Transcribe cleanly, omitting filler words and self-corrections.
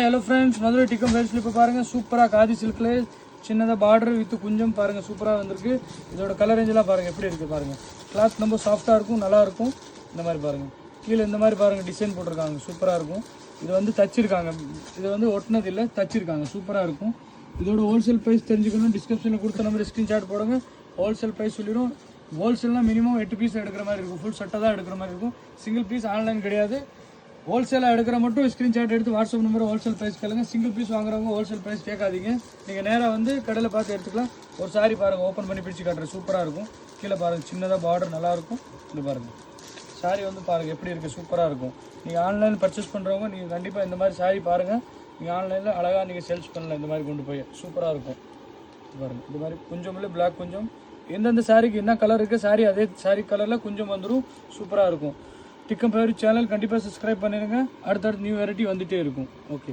Hello friends, Madurai Tikkam ஃபேஷனில் இப்போ பாருங்கள் சூப்பராக காதி சில்கில் சின்னதாக பார்டர் வித் குஞ்சம் பாருங்கள் சூப்பராக வந்திருக்கு. இதோட கலர் ரேஞ்செலாம் பாருங்கள் எப்படி இருக்குது பாருங்கள். கிளாத் ரொம்ப சாஃப்டாக இருக்கும், நல்லாயிருக்கும். இந்த மாதிரி பாருங்கள், கீழே இந்த மாதிரி பாருங்கள் டிசைன் போட்டிருக்காங்க, சூப்பராக இருக்கும். இது வந்து தச்சிருக்காங்க, இது வந்து ஒட்டினது இல்லை, தச்சிருக்காங்க, சூப்பராக இருக்கும். இதோட ஹோல்சேல் ப்ரைஸ் தெரிஞ்சுக்கணும், டிஸ்கிரிப்ஷனில் கொடுத்த நம்பர் ஸ்க்ரீன்ஷாட் போடுங்க. ஹோல்சேல் ப்ரைஸ் சொல்லிடும். ஹோல்சேல்னால் மினிமம் 8 பீஸ் எடுக்கிற மாதிரி இருக்கும், ஃபுல் சட்டை தான் எடுக்கிற மாதிரி இருக்கும். சிங்கிள் பீஸ் ஆன்லைன் கிடையாது. ஹோல்சேலாக எடுக்கிற மட்டும் ஸ்க்ரீன்ஷாட் எடுத்து வாட்ஸ்அப் நம்பர் ஹோல்சேல் ப்ரைஸ் கேளுங்க. சிங்கிள் பீஸ் வாங்குறவங்க ஹோல்சேல் ப்ரைஸ் கேட்காதீங்க. நீங்கள் நேராக வந்து கடையில் பார்த்து எடுத்துக்கலாம். ஒரு சாரி பாருங்கள், ஓப்பன் பண்ணி பிரித்து காட்டுறேன், சூப்பராக இருக்கும். கீழே பாருங்கள், சின்னதாக பார்டர் நல்லாயிருக்கும். இது பாருங்கள், சாரி வந்து பாருங்கள் எப்படி இருக்குது, சூப்பராக இருக்கும். நீங்கள் ஆன்லைன் பர்ச்சேஸ் பண்ணுறவங்க நீங்கள் கண்டிப்பாக இந்த மாதிரி சாரி பாருங்கள். நீங்கள் ஆன்லைனில் அழகாக நீங்கள் சேல்ஸ் பண்ணலாம், இந்த மாதிரி கொண்டு போய் சூப்பராக இருக்கும். இது பாருங்கள், இது மாதிரி கொஞ்சம் இல்லை பிளாக் கொஞ்சம், எந்தெந்த சாரிக்கு என்ன கலர் இருக்குது சாரி அதே சாரி கலரில் கொஞ்சம் வந்துடும், சூப்பராக இருக்கும். டிக்கம் ஃபேவரட் சேனல் கண்டிப்பாக சப்ஸ்கிரைப் பண்ணிடுங்க. அடுத்தடுத்து நியூ வெரைட்டி வந்துகிட்டே இருக்கும். ஓகே.